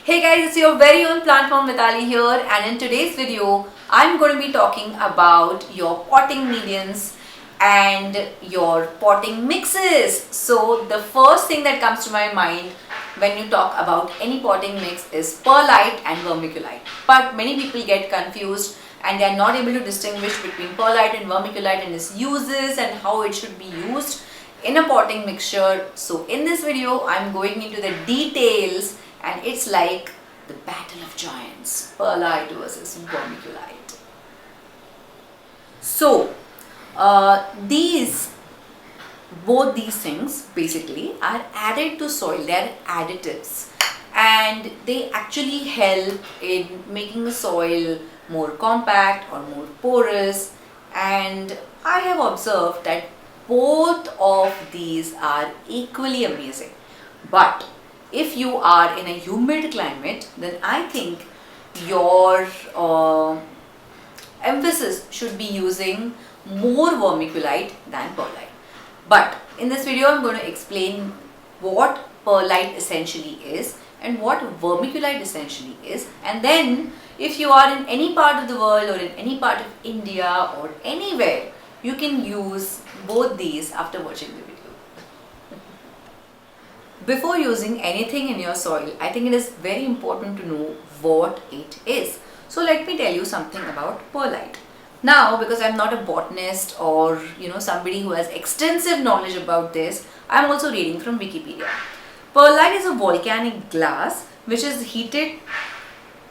Hey guys, it's your very own PlantMOM Mitali here, and in today's video I'm going to be talking about your potting mediums and your potting mixes. So the first thing that comes to my mind when you talk about any potting mix is perlite and vermiculite. But many people get confused and they are not able to distinguish between perlite and vermiculite and its uses and how it should be used in a potting mixture. So in this video I'm going into the details, and it's like the battle of giants, perlite versus vermiculite. So both these things basically are added to soil. They are additives and they actually help in making the soil more compact or more porous, and I have observed that both of these are equally amazing. But if you are in a humid climate, then I think your emphasis should be using more vermiculite than perlite. But in this video I'm going to explain what perlite essentially is and what vermiculite essentially is, and then if you are in any part of the world or in any part of India or anywhere, you can use both these after watching the video. Before using anything in your soil, I think it is very important to know what it is. So let me tell you something about perlite. Now, because I'm not a botanist or somebody who has extensive knowledge about this, I'm also reading from Wikipedia. Perlite is a volcanic glass which is heated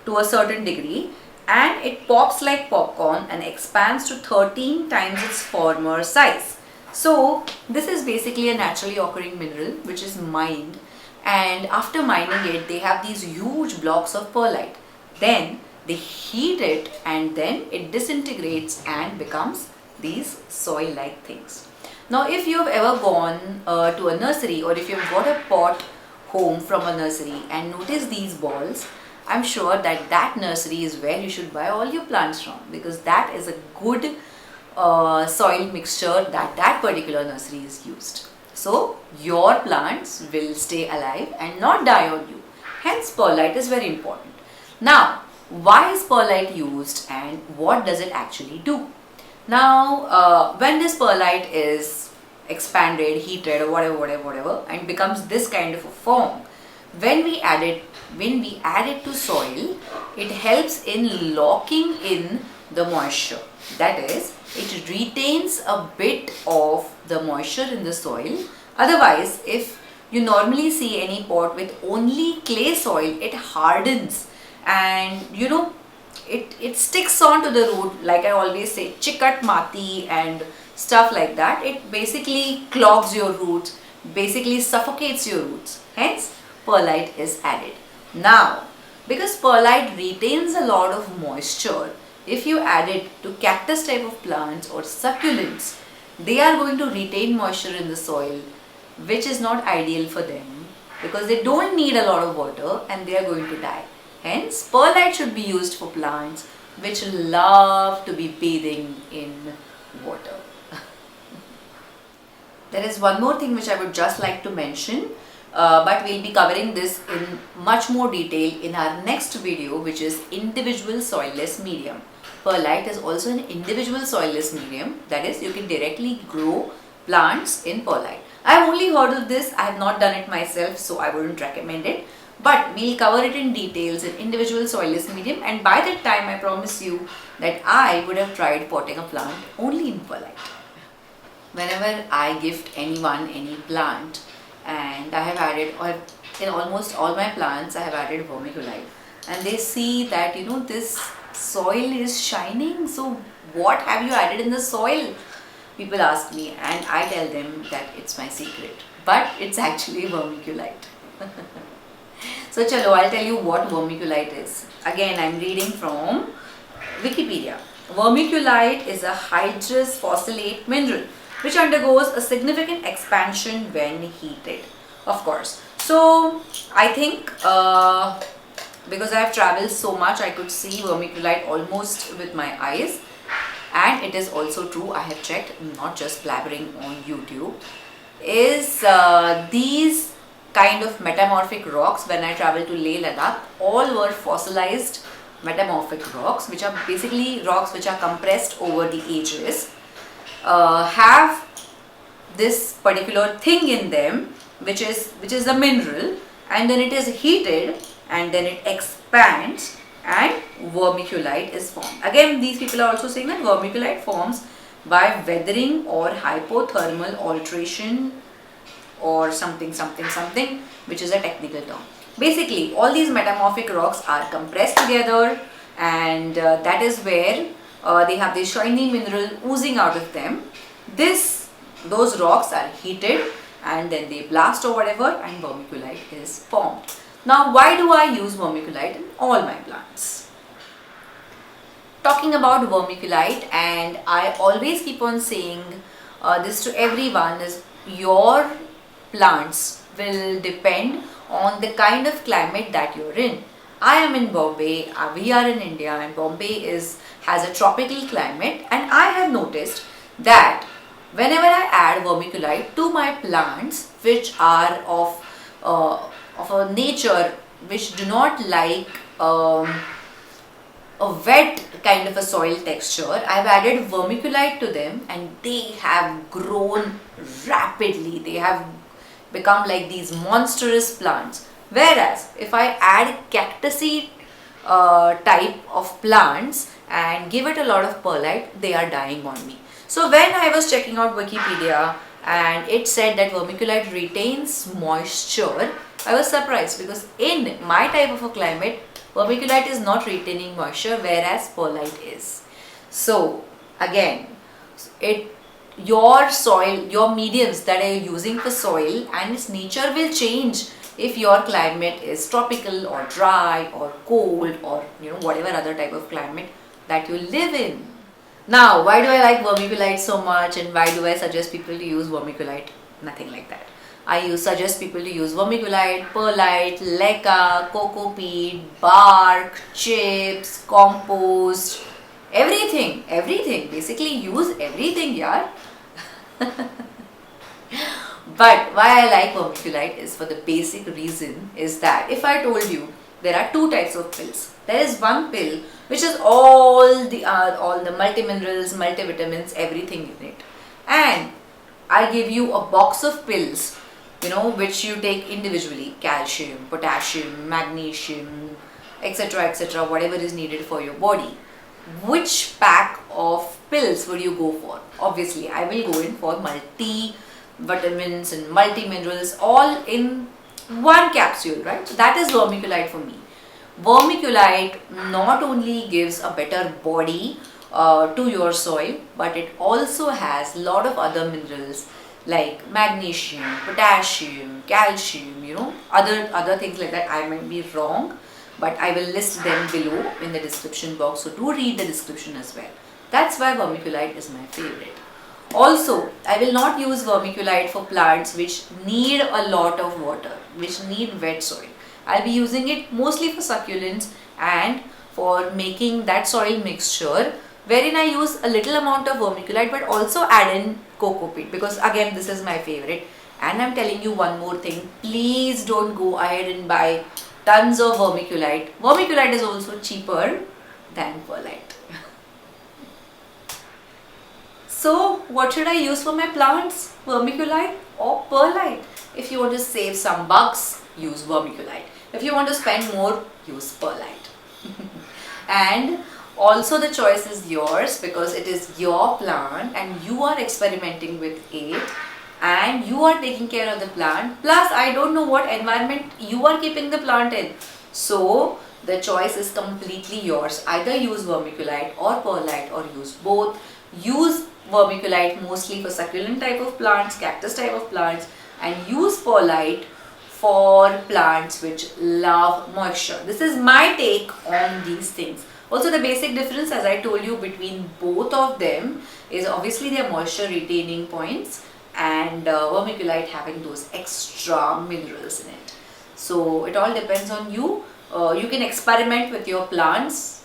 to a certain degree and it pops like popcorn and expands to 13 times its former size. So this is basically a naturally occurring mineral which is mined, and after mining it they have these huge blocks of perlite. Then they heat it and then it disintegrates and becomes these soil like things. Now if you have ever gone to a nursery, or if you have got a pot home from a nursery and noticed these balls, I'm sure that that nursery is where you should buy all your plants from, because that is a good soil mixture that particular nursery is used. So your plants will stay alive and not die on you. Hence perlite is very important. Now why is perlite used and what does it actually do? Now when this perlite is expanded, heated or whatever and becomes this kind of a form, when we add it to soil, it helps in locking in the moisture. That is, it retains a bit of the moisture in the soil. Otherwise, if you normally see any pot with only clay soil, it hardens and it sticks onto the root, like I always say, chikat mati and stuff like that. It basically clogs your roots, basically suffocates your roots. Hence perlite is added. Now because perlite retains a lot of moisture, if you add it to cactus type of plants or succulents, they are going to retain moisture in the soil, which is not ideal for them because they don't need a lot of water and they are going to die. Hence perlite should be used for plants which love to be bathing in water. There is one more thing which I would just like to mention, but we'll be covering this in much more detail in our next video, which is individual soilless medium. Perlite is also an individual soilless medium, that is, you can directly grow plants in perlite. I have only heard of this, I have not done it myself, so I wouldn't recommend it. But we'll cover it in details in individual soilless medium, and by that time I promise you that I would have tried potting a plant only in perlite. Whenever I gift anyone any plant, and I have added, or in almost all my plants I have added vermiculite, and they see that this soil is shining, so what have you added in the soil? People ask me and I tell them that it's my secret, but it's actually vermiculite. So chalo, I'll tell you what vermiculite is. Again, I'm reading from Wikipedia. Vermiculite is a hydrous fossilate mineral which undergoes a significant expansion when heated, of course. So I think because I have traveled so much, I could see vermiculite almost with my eyes, and it is also true, I have checked, not just blabbering on YouTube, is these kind of metamorphic rocks when I traveled to Leh Ladakh. All were fossilized metamorphic rocks, which are basically rocks which are compressed over the ages, have this particular thing in them, which is the mineral, and then it is heated and then it expands and vermiculite is formed. Again, these people are also saying that vermiculite forms by weathering or hypothermal alteration or something, which is a technical term. Basically, all these metamorphic rocks are compressed together, and that is where they have this shiny mineral oozing out of them. Those rocks are heated and then they blast or whatever, and vermiculite is formed. Now, why do I use vermiculite in all my plants? Talking about vermiculite, and I always keep on saying this to everyone, is your plants will depend on the kind of climate that you're in. I am in Bombay, we are in India, and Bombay has a tropical climate, and I have noticed that whenever I add vermiculite to my plants, which are of a nature which do not like a wet kind of a soil texture, I've added vermiculite to them and they have grown rapidly. They have become like these monstrous plants. Whereas if I add cactusy type of plants and give it a lot of perlite, they are dying on me. So when I was checking out Wikipedia and it said that vermiculite retains moisture, I was surprised, because in my type of a climate, vermiculite is not retaining moisture, whereas perlite is. So again, your soil, your mediums that are using for soil and its nature will change if your climate is tropical or dry or cold or whatever other type of climate that you live in. Now, why do I like vermiculite so much, and why do I suggest people to use vermiculite? Nothing like that. I suggest people to use vermiculite, perlite, leca, cocoa peat, bark, chips, compost, everything. Basically use everything, yaar. But why I like vermiculite is for the basic reason is that if I told you there are two types of pills. There is one pill which is all the multiminerals, multivitamins, everything in it, and I give you a box of pills, which you take individually: calcium, potassium, magnesium, etc., whatever is needed for your body. Which pack of pills would you go for? Obviously, I will go in for multivitamins and multiminerals all in one capsule, right? So that is vermiculite for me. Vermiculite not only gives a better body to your soil, but it also has a lot of other minerals like magnesium, potassium, calcium, other things like that. I might be wrong, but I will list them below in the description box, so do read the description as well. That's why vermiculite is my favorite. Also, I will not use vermiculite for plants which need a lot of water, which need wet soil. I'll be using it mostly for succulents and for making that soil mixture, wherein I use a little amount of vermiculite but also add in cocoa peat, because again this is my favorite. And I'm telling you one more thing, please don't go ahead and buy tons of vermiculite. Vermiculite is also cheaper than perlite. So what should I use for my plants? Vermiculite or perlite? If you want to save some bucks, use vermiculite. If you want to spend more, use perlite. And also the choice is yours, because it is your plant and you are experimenting with it and you are taking care of the plant. Plus, I don't know what environment you are keeping the plant in. So the choice is completely yours. Either use vermiculite or perlite, or use both. Use vermiculite mostly for succulent type of plants, cactus type of plants, and use perlite for plants which love moisture. This is my take on these things. Also, the basic difference, as I told you, between both of them is obviously their moisture retaining points and vermiculite having those extra minerals in it. So it all depends on you. You can experiment with your plants.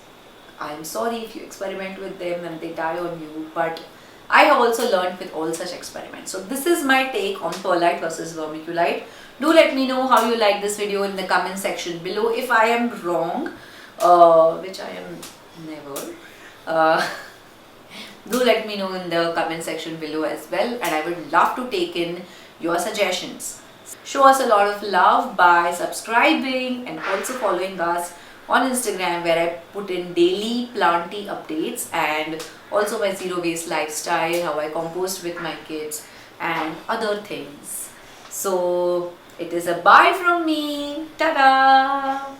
I'm sorry if you experiment with them and they die on you, but I have also learned with all such experiments. So this is my take on perlite versus vermiculite. Do let me know how you like this video in the comment section below. If I am wrong, which I am never, do let me know in the comment section below as well, and I would love to take in your suggestions. Show us a lot of love by subscribing and also following us on Instagram, where I put in daily planty updates and also my zero waste lifestyle, how I compost with my kids and other things. So it is a bye from me. Ta-da!